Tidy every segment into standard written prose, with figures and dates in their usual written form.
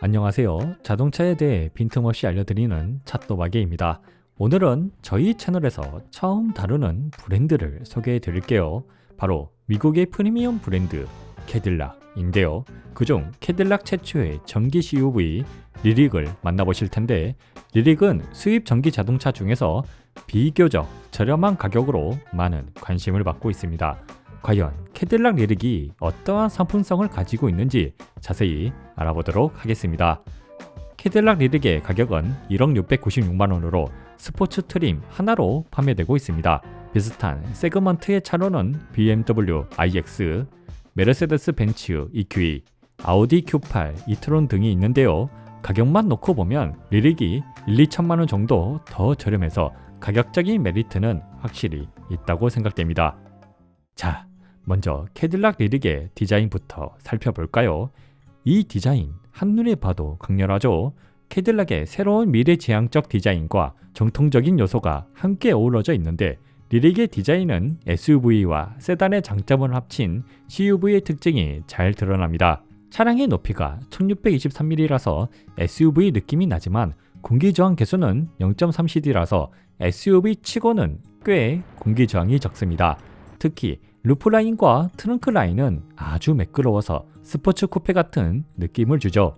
안녕하세요. 자동차에 대해 빈틈없이 알려드리는 찻도박이입니다. 오늘은 저희 채널에서 처음 다루는 브랜드를 소개해 드릴게요. 바로 미국의 프리미엄 브랜드 캐딜락인데요. 그중 캐딜락 최초의 전기 CUV 리릭을 만나보실 텐데, 리릭은 수입 전기 자동차 중에서 비교적 저렴한 가격으로 많은 관심을 받고 있습니다. 과연 캐딜락 리릭이 어떠한 상품성을 가지고 있는지 자세히 알아보도록 하겠습니다. 캐딜락 리릭의 가격은 1억 696만원으로 스포츠 트림 하나로 판매되고 있습니다. 비슷한 세그먼트의 차로는 BMW iX, 메르세데스 벤츠 EQE, 아우디 Q8, 이트론 등이 있는데요. 가격만 놓고 보면 리릭이 1-2천만원 정도 더 저렴해서 가격적인 메리트는 확실히 있다고 생각됩니다. 자, 먼저 캐딜락 리릭의 디자인부터 살펴볼까요? 이 디자인 한눈에 봐도 강렬하죠? 캐딜락의 새로운 미래지향적 디자인과 정통적인 요소가 함께 어우러져 있는데, 리릭의 디자인은 SUV와 세단의 장점을 합친 CUV의 특징이 잘 드러납니다. 차량의 높이가 1623mm라서 SUV 느낌이 나지만 공기저항 계수는 0.3cd라서 SUV 치고는 꽤 공기저항이 적습니다. 특히 루프 라인과 트렁크 라인은 아주 매끄러워서 스포츠 쿠페 같은 느낌을 주죠.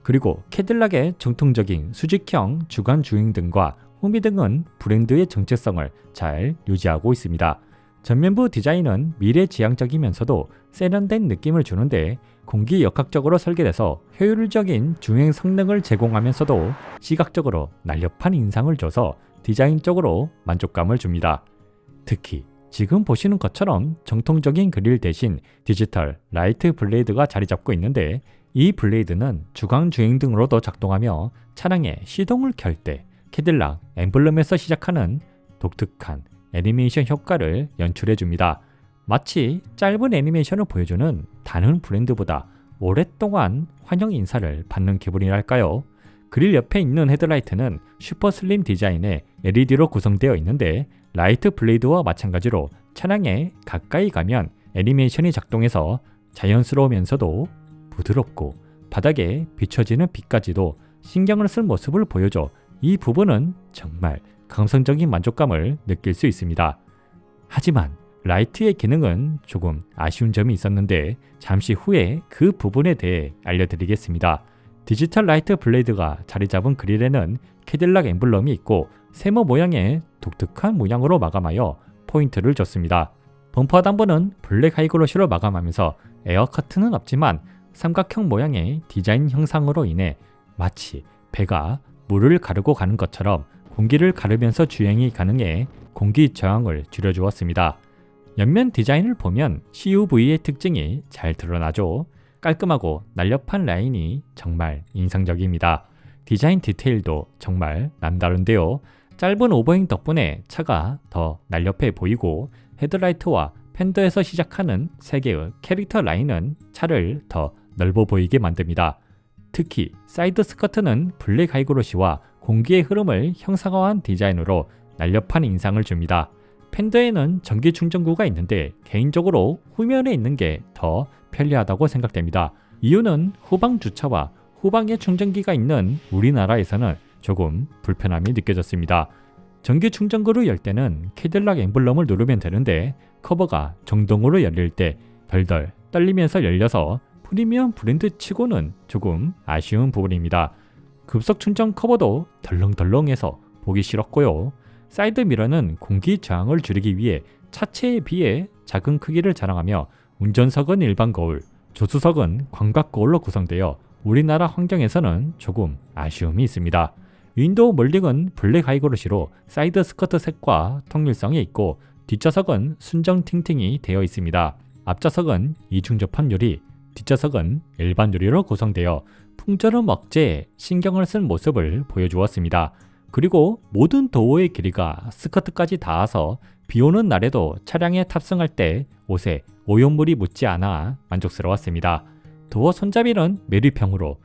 그리고 캐딜락의 정통적인 수직형 주간 주행 등과 후미등은 브랜드의 정체성을 잘 유지하고 있습니다. 전면부 디자인은 미래지향적이면서도 세련된 느낌을 주는데, 공기 역학적으로 설계돼서 효율적인 주행 성능을 제공하면서도 시각적으로 날렵한 인상을 줘서 디자인적으로 만족감을 줍니다. 특히 지금 보시는 것처럼 정통적인 그릴 대신 디지털 라이트 블레이드가 자리 잡고 있는데, 이 블레이드는 주간 주행 등으로도 작동하며 차량의 시동을 켤 때 캐딜락 엠블럼에서 시작하는 독특한 애니메이션 효과를 연출해줍니다. 마치 짧은 애니메이션을 보여주는 다른 브랜드보다 오랫동안 환영 인사를 받는 기분이랄까요? 그릴 옆에 있는 헤드라이트는 슈퍼 슬림 디자인의 LED로 구성되어 있는데, 라이트 블레이드와 마찬가지로 차량에 가까이 가면 애니메이션이 작동해서 자연스러우면서도 부드럽고 바닥에 비춰지는 빛까지도 신경을 쓴 모습을 보여줘 이 부분은 정말 감성적인 만족감을 느낄 수 있습니다. 하지만 라이트의 기능은 조금 아쉬운 점이 있었는데, 잠시 후에 그 부분에 대해 알려드리겠습니다. 디지털 라이트 블레이드가 자리 잡은 그릴에는 캐딜락 엠블럼이 있고 세모 모양의 독특한 모양으로 마감하여 포인트를 줬습니다. 범퍼 하단부는 블랙 하이글로시로 마감하면서 에어 커튼은 없지만 삼각형 모양의 디자인 형상으로 인해 마치 배가 물을 가르고 가는 것처럼 공기를 가르면서 주행이 가능해 공기 저항을 줄여주었습니다. 옆면 디자인을 보면 CUV의 특징이 잘 드러나죠. 깔끔하고 날렵한 라인이 정말 인상적입니다. 디자인 디테일도 정말 남다른데요. 짧은 오버행 덕분에 차가 더 날렵해 보이고, 헤드라이트와 팬더에서 시작하는 3개의 캐릭터 라인은 차를 더 넓어 보이게 만듭니다. 특히 사이드 스커트는 블랙 하이그로시와 공기의 흐름을 형상화한 디자인으로 날렵한 인상을 줍니다. 팬더에는 전기 충전구가 있는데 개인적으로 후면에 있는 게 더 편리하다고 생각됩니다. 이유는 후방 주차와 후방에 충전기가 있는 우리나라에서는 조금 불편함이 느껴졌습니다. 전기 충전구를 열 때는 캐딜락 엠블럼을 누르면 되는데, 커버가 정동으로 열릴 때 덜덜 떨리면서 열려서 프리미엄 브랜드 치고는 조금 아쉬운 부분입니다. 급속 충전 커버도 덜렁덜렁해서 보기 싫었고요. 사이드 미러는 공기 저항을 줄이기 위해 차체에 비해 작은 크기를 자랑하며, 운전석은 일반 거울, 조수석은 광각 거울로 구성되어 우리나라 환경에서는 조금 아쉬움이 있습니다. 윈도우 몰딩은 블랙 하이그로시로 사이드 스커트 색과 통일성이 있고, 뒷좌석은 순정 팅팅이 되어 있습니다. 앞좌석은 이중 접합 유리, 뒷좌석은 일반 유리로 구성되어 풍절음 억제에 신경을 쓴 모습을 보여주었습니다. 그리고 모든 도어의 길이가 스커트까지 닿아서 비오는 날에도 차량에 탑승할 때 옷에 오염물이 묻지 않아 만족스러웠습니다. 도어 손잡이는 메리평으로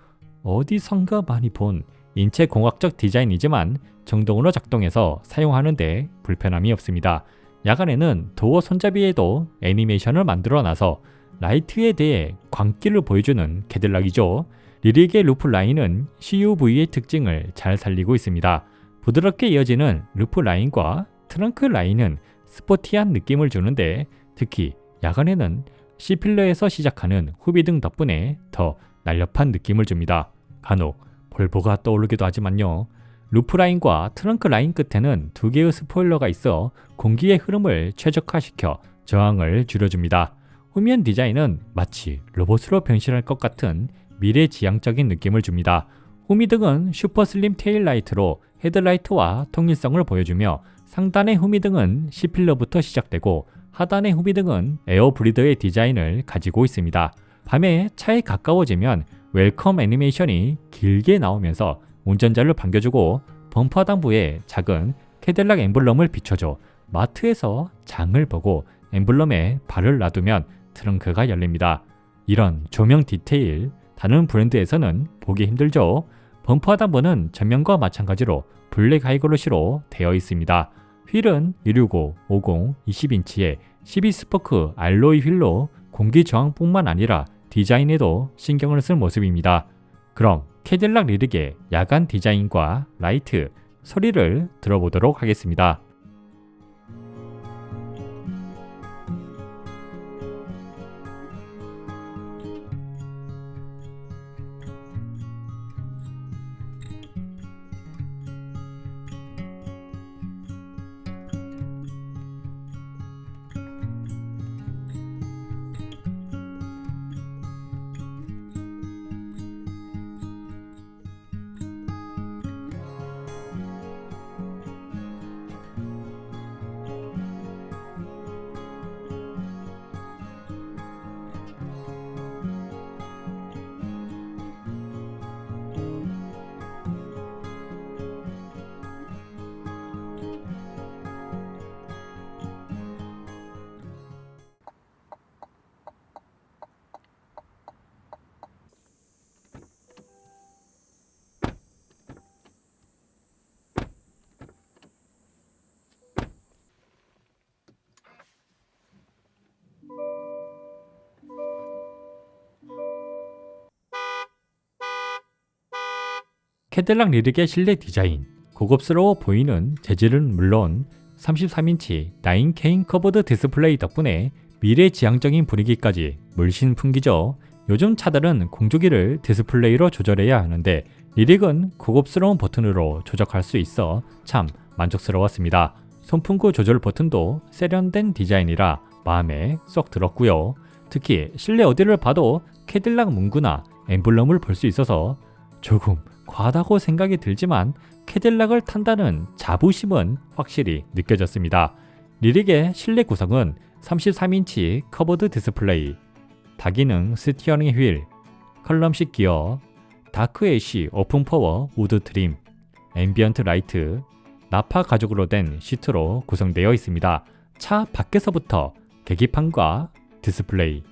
어디선가 많이 본 인체공학적 디자인이지만 정동으로 작동해서 사용하는데 불편함이 없습니다. 야간에는 도어 손잡이에도 애니메이션을 만들어놔서 라이트에 대해 광기를 보여주는 캐딜락이죠. 리릭의 루프 라인은 CUV의 특징을 잘 살리고 있습니다. 부드럽게 이어지는 루프 라인과 트렁크 라인은 스포티한 느낌을 주는데 특히 야간에는 C필러에서 시작하는 후비등 덕분에 더 날렵한 느낌을 줍니다. 간혹 볼보가 떠오르기도 하지만요. 루프 라인과 트렁크 라인 끝에는 두 개의 스포일러가 있어 공기의 흐름을 최적화시켜 저항을 줄여줍니다. 후면 디자인은 마치 로봇으로 변신할 것 같은 미래지향적인 느낌을 줍니다. 후미등은 슈퍼 슬림 테일라이트로 헤드라이트와 통일성을 보여주며 상단의 후미등은 C필러부터 시작되고 하단의 후미등은 에어브리더의 디자인을 가지고 있습니다. 밤에 차에 가까워지면 웰컴 애니메이션이 길게 나오면서 운전자를 반겨주고 범퍼 하단부에 작은 캐딜락 엠블럼을 비춰줘 마트에서 장을 보고 엠블럼에 발을 놔두면 트렁크가 열립니다. 이런 조명 디테일 다른 브랜드에서는 보기 힘들죠. 범퍼 하단부는 전면과 마찬가지로 블랙 하이글로시로 되어 있습니다. 휠은 165, 50, 20인치의 12스포크 알로이 휠로 공기 저항뿐만 아니라 디자인에도 신경을 쓴 모습입니다. 그럼 캐딜락 리릭의 야간 디자인과 라이트, 소리를 들어보도록 하겠습니다. 캐딜락 리릭의 실내 디자인, 고급스러워 보이는 재질은 물론 33인치 9K 커버드 디스플레이 덕분에 미래지향적인 분위기까지 물씬 풍기죠. 요즘 차들은 공조기를 디스플레이로 조절해야 하는데 리릭은 고급스러운 버튼으로 조작할 수 있어 참 만족스러웠습니다. 손풍구 조절 버튼도 세련된 디자인이라 마음에 쏙 들었고요. 특히 실내 어디를 봐도 캐딜락 문구나 엠블럼을 볼 수 있어서 조금 과하다고 생각이 들지만 캐딜락을 탄다는 자부심은 확실히 느껴졌습니다. 리릭의 실내 구성은 33인치 커버드 디스플레이, 다기능 스티어링 휠, 컬럼식 기어, 다크 애쉬 오픈 파워 우드 트림, 앰비언트 라이트, 나파 가죽으로 된 시트로 구성되어 있습니다. 차 밖에서부터 계기판과 디스플레이,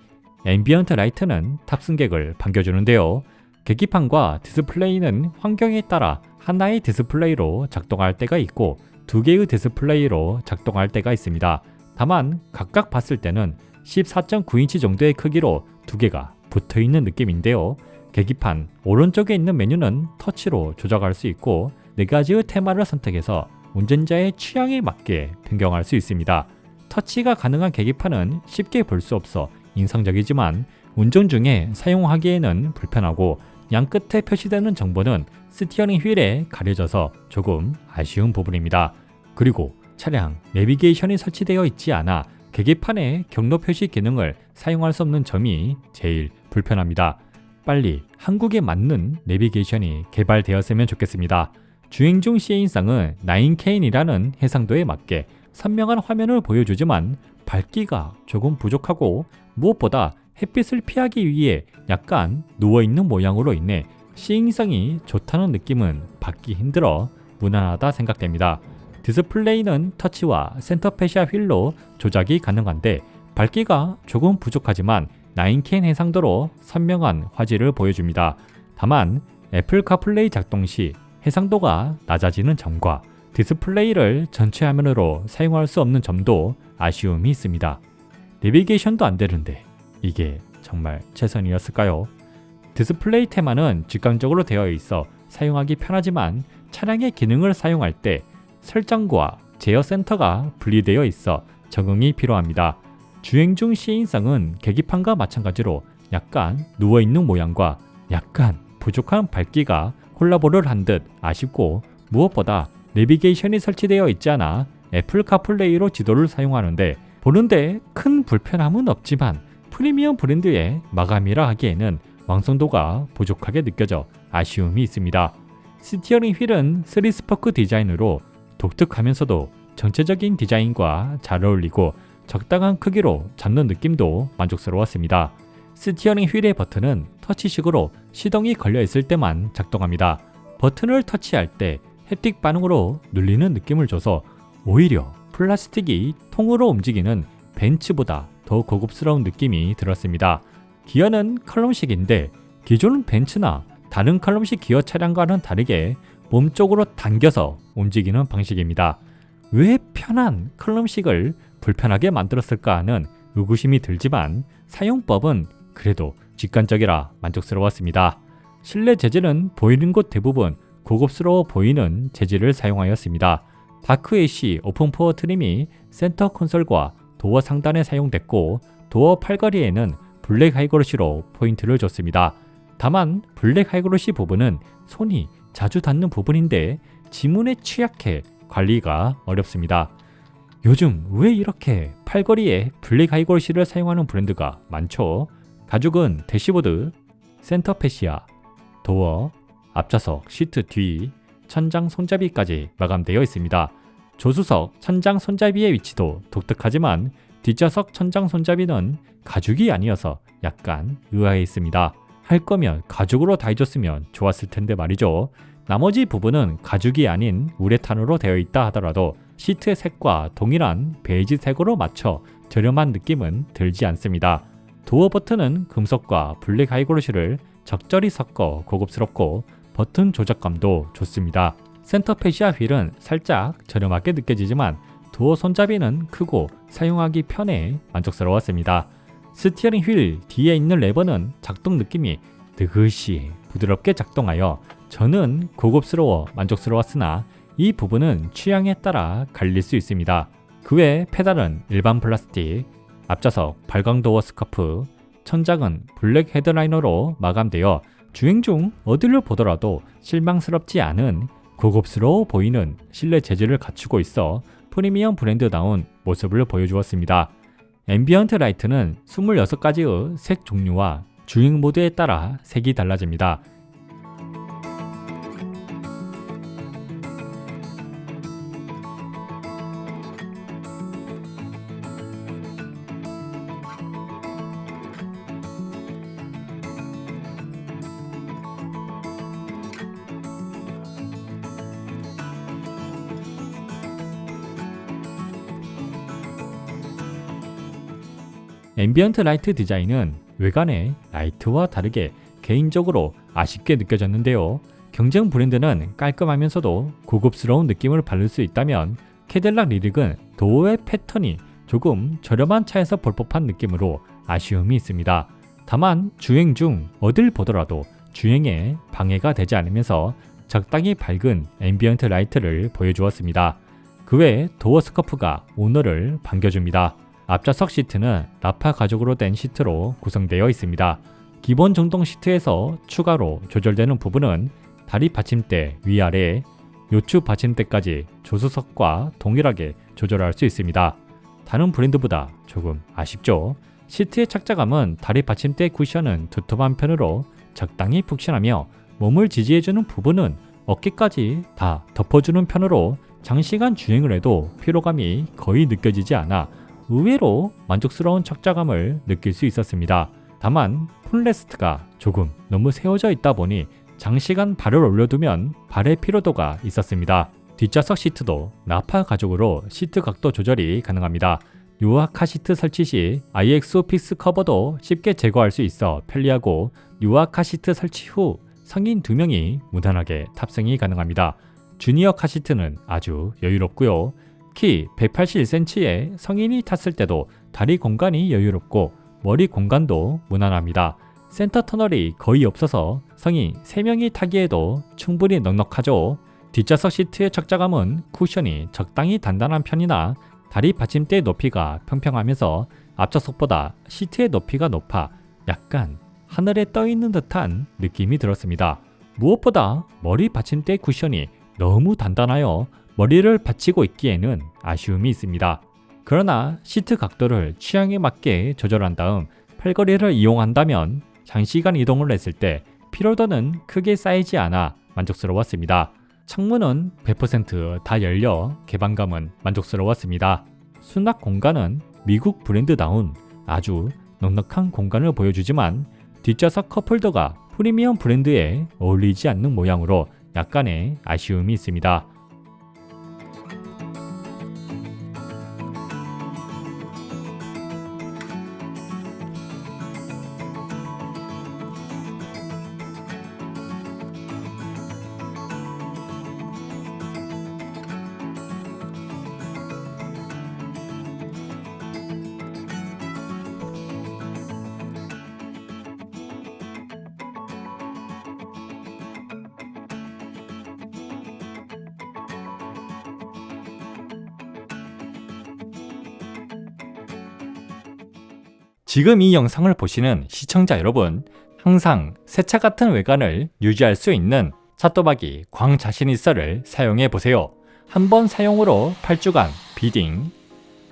앰비언트 라이트는 탑승객을 반겨주는데요. 계기판과 디스플레이는 환경에 따라 하나의 디스플레이로 작동할 때가 있고 두 개의 디스플레이로 작동할 때가 있습니다. 다만 각각 봤을 때는 14.9인치 정도의 크기로 두 개가 붙어있는 느낌인데요. 계기판 오른쪽에 있는 메뉴는 터치로 조작할 수 있고 4가지의 테마를 선택해서 운전자의 취향에 맞게 변경할 수 있습니다. 터치가 가능한 계기판은 쉽게 볼 수 없어 인상적이지만 운전 중에 사용하기에는 불편하고 양끝에 표시되는 정보는 스티어링 휠에 가려져서 조금 아쉬운 부분입니다. 그리고 차량 내비게이션이 설치되어 있지 않아 계기판의 경로 표시 기능을 사용할 수 없는 점이 제일 불편합니다. 빨리 한국에 맞는 내비게이션이 개발되었으면 좋겠습니다. 주행 중 시인상은 9K이라는 해상도에 맞게 선명한 화면을 보여주지만 밝기가 조금 부족하고 무엇보다 햇빛을 피하기 위해 약간 누워있는 모양으로 인해 시인성이 좋다는 느낌은 받기 힘들어 무난하다 생각됩니다. 디스플레이는 터치와 센터페시아 휠로 조작이 가능한데 밝기가 조금 부족하지만 9K 해상도로 선명한 화질을 보여줍니다. 다만 애플 카플레이 작동 시 해상도가 낮아지는 점과 디스플레이를 전체 화면으로 사용할 수 없는 점도 아쉬움이 있습니다. 내비게이션도 안 되는데 이게 정말 최선이었을까요? 디스플레이 테마는 직관적으로 되어 있어 사용하기 편하지만 차량의 기능을 사용할 때 설정과 제어 센터가 분리되어 있어 적응이 필요합니다. 주행 중 시인성은 계기판과 마찬가지로 약간 누워있는 모양과 약간 부족한 밝기가 콜라보를 한 듯 아쉽고, 무엇보다 내비게이션이 설치되어 있지 않아 애플 카플레이로 지도를 사용하는데 보는데 큰 불편함은 없지만 프리미엄 브랜드의 마감이라 하기에는 완성도가 부족하게 느껴져 아쉬움이 있습니다. 스티어링 휠은 3스포크 디자인으로 독특하면서도 전체적인 디자인과 잘 어울리고 적당한 크기로 잡는 느낌도 만족스러웠습니다. 스티어링 휠의 버튼은 터치식으로 시동이 걸려 있을 때만 작동합니다. 버튼을 터치할 때 햅틱 반응으로 눌리는 느낌을 줘서 오히려 플라스틱이 통으로 움직이는 벤츠보다 더 고급스러운 느낌이 들었습니다. 기어는 컬럼식인데 기존 벤츠나 다른 컬럼식 기어 차량과는 다르게 몸쪽으로 당겨서 움직이는 방식입니다. 왜 편한 컬럼식을 불편하게 만들었을까 하는 의구심이 들지만 사용법은 그래도 직관적이라 만족스러웠습니다. 실내 재질은 보이는 곳 대부분 고급스러워 보이는 재질을 사용하였습니다. 다크 애쉬 오픈 포어 트림이 센터 콘솔과 도어 상단에 사용됐고, 도어 팔걸이에는 블랙 하이그로시로 포인트를 줬습니다. 다만 블랙 하이그로시 부분은 손이 자주 닿는 부분인데 지문에 취약해 관리가 어렵습니다. 요즘 왜 이렇게 팔걸이에 블랙 하이그로시를 사용하는 브랜드가 많죠? 가죽은 대시보드, 센터 패시아, 도어, 앞좌석 시트 뒤, 천장 손잡이까지 마감되어 있습니다. 조수석 천장 손잡이의 위치도 독특하지만 뒷좌석 천장 손잡이는 가죽이 아니어서 약간 의아했습니다. 할 거면 가죽으로 다 해줬으면 좋았을 텐데 말이죠. 나머지 부분은 가죽이 아닌 우레탄으로 되어 있다 하더라도 시트의 색과 동일한 베이지 색으로 맞춰 저렴한 느낌은 들지 않습니다. 도어 버튼은 금속과 블랙 하이그로시를 적절히 섞어 고급스럽고 버튼 조작감도 좋습니다. 센터 패시아 휠은 살짝 저렴하게 느껴지지만 도어 손잡이는 크고 사용하기 편해 만족스러웠습니다. 스티어링 휠 뒤에 있는 레버는 작동 느낌이 느긋이 부드럽게 작동하여 저는 고급스러워 만족스러웠으나 이 부분은 취향에 따라 갈릴 수 있습니다. 그 외 페달은 일반 플라스틱, 앞좌석 발광 도어 스카프, 천장은 블랙 헤드라이너로 마감되어 주행 중 어디를 보더라도 실망스럽지 않은 고급스러워 보이는 실내 재질을 갖추고 있어 프리미엄 브랜드다운 모습을 보여주었습니다. 앰비언트 라이트는 26가지의 색 종류와 주행 모드에 따라 색이 달라집니다. 앰비언트 라이트 디자인은 외관의 라이트와 다르게 개인적으로 아쉽게 느껴졌는데요. 경쟁 브랜드는 깔끔하면서도 고급스러운 느낌을 받을 수 있다면 캐딜락 리릭은 도어의 패턴이 조금 저렴한 차에서 볼 법한 느낌으로 아쉬움이 있습니다. 다만 주행 중 어딜 보더라도 주행에 방해가 되지 않으면서 적당히 밝은 앰비언트 라이트를 보여주었습니다. 그 외 도어 스커프가 오너를 반겨줍니다. 앞좌석 시트는 라파 가죽으로 된 시트로 구성되어 있습니다. 기본 전동 시트에서 추가로 조절되는 부분은 다리 받침대 위아래, 요추 받침대까지 조수석과 동일하게 조절할 수 있습니다. 다른 브랜드보다 조금 아쉽죠. 시트의 착자감은 다리 받침대 쿠션은 두툼한 편으로 적당히 푹신하며 몸을 지지해주는 부분은 어깨까지 다 덮어주는 편으로 장시간 주행을 해도 피로감이 거의 느껴지지 않아 의외로 만족스러운 착자감을 느낄 수 있었습니다. 다만 풋레스트가 조금 너무 세워져 있다 보니 장시간 발을 올려두면 발의 피로도가 있었습니다. 뒷좌석 시트도 나파 가죽으로 시트 각도 조절이 가능합니다. 유화 카시트 설치 시 IX 픽스 커버도 쉽게 제거할 수 있어 편리하고, 유화 카시트 설치 후 성인 2명이 무난하게 탑승이 가능합니다. 주니어 카시트는 아주 여유롭고요. 키 181cm의 성인이 탔을 때도 다리 공간이 여유롭고 머리 공간도 무난합니다. 센터 터널이 거의 없어서 성인 3명이 타기에도 충분히 넉넉하죠. 뒷좌석 시트의 착자감은 쿠션이 적당히 단단한 편이나 다리 받침대 높이가 평평하면서 앞좌석보다 시트의 높이가 높아 약간 하늘에 떠있는 듯한 느낌이 들었습니다. 무엇보다 머리 받침대 쿠션이 너무 단단하여 머리를 받치고 있기에는 아쉬움이 있습니다. 그러나 시트 각도를 취향에 맞게 조절한 다음 팔걸이를 이용한다면 장시간 이동을 했을 때 피로도는 크게 쌓이지 않아 만족스러웠습니다. 창문은 100% 다 열려 개방감은 만족스러웠습니다. 수납 공간은 미국 브랜드다운 아주 넉넉한 공간을 보여주지만 뒷좌석 컵홀더가 프리미엄 브랜드에 어울리지 않는 모양으로 약간의 아쉬움이 있습니다. 지금 이 영상을 보시는 시청자 여러분, 항상 새 차 같은 외관을 유지할 수 있는 찻도박이 광자신있어를 사용해 보세요. 한 번 사용으로 8주간 비딩,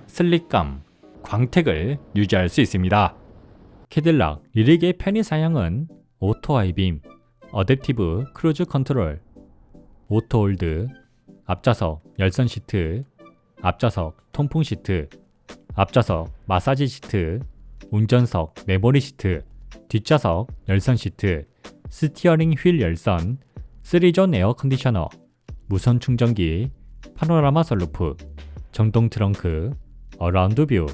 슬릭감, 광택을 유지할 수 있습니다. 캐딜락 리릭의 편의 사양은 오토 하이빔, 어댑티브 크루즈 컨트롤, 오토 홀드, 앞좌석 열선 시트, 앞좌석 통풍 시트, 앞좌석 마사지 시트, 운전석 메모리 시트, 뒷좌석 열선 시트, 스티어링 휠 열선, 3존 에어 컨디셔너, 무선 충전기, 파노라마 선루프, 전동 트렁크, 어라운드 뷰,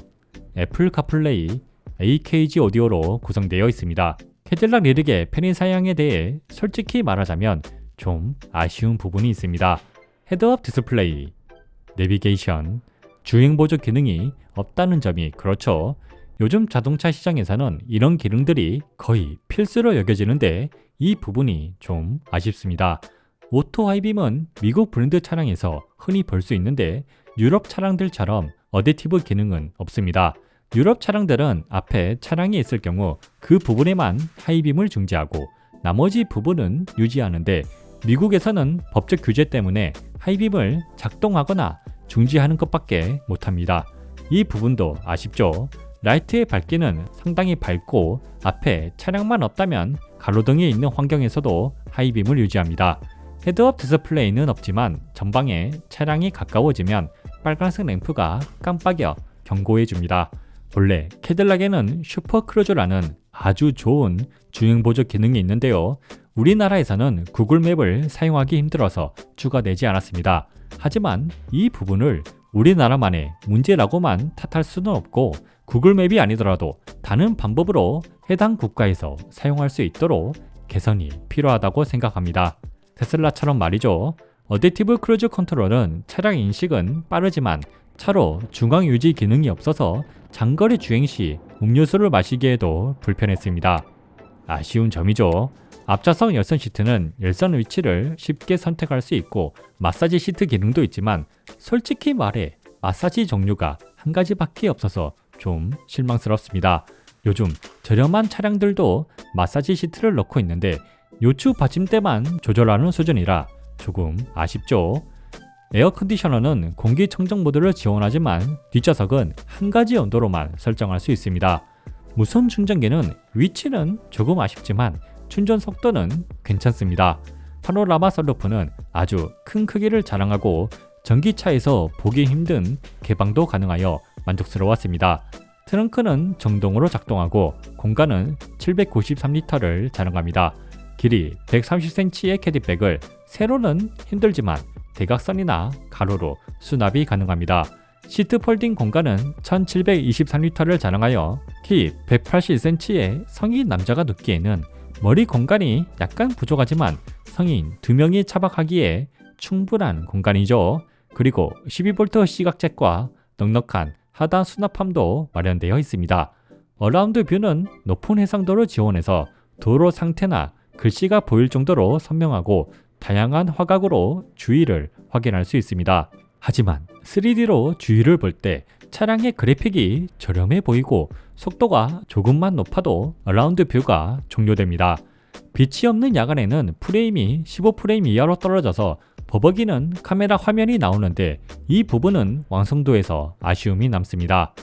애플 카플레이, AKG 오디오로 구성되어 있습니다. 캐딜락 리릭의 편의 사양에 대해 솔직히 말하자면 좀 아쉬운 부분이 있습니다. 헤드업 디스플레이, 내비게이션, 주행 보조 기능이 없다는 점이 그렇죠. 요즘 자동차 시장에서는 이런 기능들이 거의 필수로 여겨지는데 이 부분이 좀 아쉽습니다. 오토 하이빔은 미국 브랜드 차량에서 흔히 볼 수 있는데 유럽 차량들처럼 어댑티브 기능은 없습니다. 유럽 차량들은 앞에 차량이 있을 경우 그 부분에만 하이빔을 중지하고 나머지 부분은 유지하는데 미국에서는 법적 규제 때문에 하이빔을 작동하거나 중지하는 것밖에 못합니다. 이 부분도 아쉽죠. 라이트의 밝기는 상당히 밝고 앞에 차량만 없다면 가로등이 있는 환경에서도 하이빔을 유지합니다. 헤드업 디스플레이는 없지만 전방에 차량이 가까워지면 빨간색 램프가 깜빡여 경고해줍니다. 원래 캐딜락에는 슈퍼크루즈라는 아주 좋은 주행보조 기능이 있는데요. 우리나라에서는 구글맵을 사용하기 힘들어서 추가되지 않았습니다. 하지만 이 부분을 우리나라만의 문제라고만 탓할 수는 없고 구글맵이 아니더라도 다른 방법으로 해당 국가에서 사용할 수 있도록 개선이 필요하다고 생각합니다. 테슬라처럼 말이죠. 어댑티브 크루즈 컨트롤은 차량 인식은 빠르지만 차로 중앙 유지 기능이 없어서 장거리 주행 시 음료수를 마시기에도 불편했습니다. 아쉬운 점이죠. 앞좌석 열선 시트는 열선 위치를 쉽게 선택할 수 있고 마사지 시트 기능도 있지만 솔직히 말해 마사지 종류가 한 가지밖에 없어서 좀 실망스럽습니다. 요즘 저렴한 차량들도 마사지 시트를 넣고 있는데 요추 받침대만 조절하는 수준이라 조금 아쉽죠. 에어컨디셔너는 공기청정 모드를 지원하지만 뒷좌석은 한 가지 온도로만 설정할 수 있습니다. 무선 충전기는 위치는 조금 아쉽지만 충전 속도는 괜찮습니다. 파노라마 선루프는 아주 큰 크기를 자랑하고 전기차에서 보기 힘든 개방도 가능하여 만족스러웠습니다. 트렁크는 정동으로 작동하고 공간은 793리터를 자랑합니다. 길이 130cm의 캐디백을 세로는 힘들지만 대각선이나 가로로 수납이 가능합니다. 시트 폴딩 공간은 1723리터를 자랑하여 키 181cm의 성인 남자가 눕기에는 머리 공간이 약간 부족하지만 성인 2명이 차박하기에 충분한 공간이죠. 그리고 12V 시각잭과 넉넉한 하단 수납함도 마련되어 있습니다. 어라운드 뷰는 높은 해상도를 지원해서 도로 상태나 글씨가 보일 정도로 선명하고 다양한 화각으로 주위를 확인할 수 있습니다. 하지만 3D로 주위를 볼 때 차량의 그래픽이 저렴해 보이고 속도가 조금만 높아도 어라운드 뷰가 종료됩니다. 빛이 없는 야간에는 프레임이 15프레임 이하로 떨어져서 버벅이는 카메라 화면이 나오는데 이 부분은 완성도에서 아쉬움이 남습니다.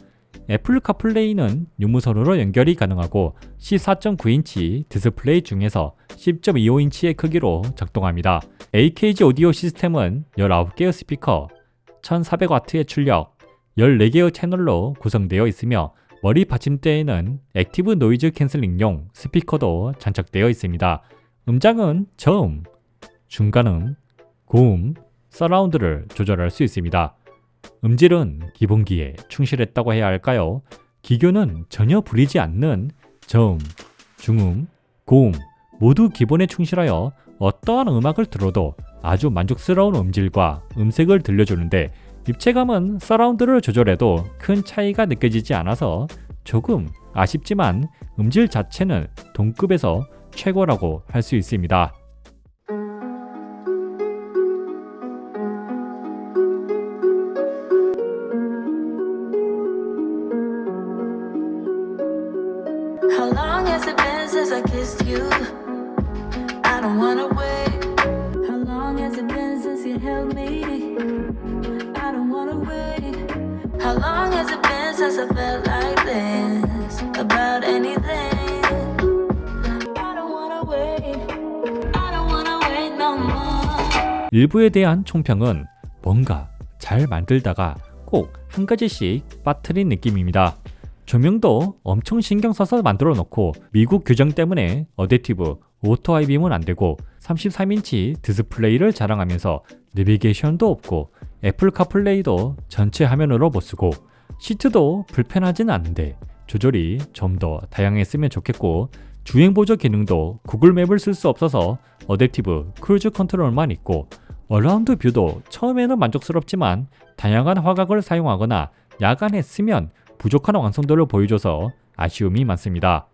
애플 카플레이는 유무선으로 연결이 가능하고 C4.9인치 디스플레이 중에서 10.25인치의 크기로 작동합니다. AKG 오디오 시스템은 19개의 스피커, 1400W의 출력, 14개의 채널로 구성되어 있으며 머리 받침대에는 액티브 노이즈 캔슬링용 스피커도 장착되어 있습니다. 음장은 저음, 중간음, 고음, 서라운드를 조절할 수 있습니다. 음질은 기본기에 충실했다고 해야 할까요? 기교는 전혀 부리지 않는 저음, 중음, 고음 모두 기본에 충실하여 어떠한 음악을 들어도 아주 만족스러운 음질과 음색을 들려주는데 입체감은 서라운드를 조절해도 큰 차이가 느껴지지 않아서 조금 아쉽지만 음질 자체는 동급에서 최고라고 할 수 있습니다. How long has it been since I kissed you? I don't wanna wait. How long has it been since you held me? I don't wanna wait. How long has it been since I felt like this about anything? I don't wanna wait. I don't wanna wait no more. 일부에 대한 총평은 뭔가 잘 만들다가 꼭 한 가지씩 빠뜨린 느낌입니다. 조명도 엄청 신경 써서 만들어 놓고 미국 규정 때문에 어댑티브 오토 하이빔은 안 되고 33인치 디스플레이를 자랑하면서 내비게이션도 없고 애플 카플레이도 전체 화면으로 못 쓰고 시트도 불편하진 않은데 조절이 좀 더 다양했으면 좋겠고 주행 보조 기능도 구글 맵을 쓸 수 없어서 어댑티브 크루즈 컨트롤만 있고 어라운드 뷰도 처음에는 만족스럽지만 다양한 화각을 사용하거나 야간에 쓰면 부족한 완성도를 보여줘서 아쉬움이 많습니다.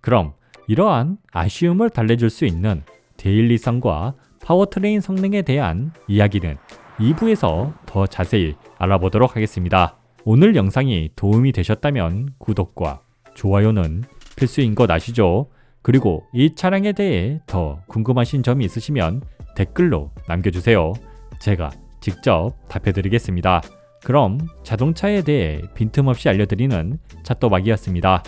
그럼 이러한 아쉬움을 달래줄 수 있는 데일리성과 파워트레인 성능에 대한 이야기는 2부에서 더 자세히 알아보도록 하겠습니다. 오늘 영상이 도움이 되셨다면 구독과 좋아요는 필수인 것 아시죠? 그리고 이 차량에 대해 더 궁금하신 점이 있으시면 댓글로 남겨주세요. 제가 직접 답해드리겠습니다. 그럼 자동차에 대해 빈틈없이 알려드리는 찻도박이었습니다.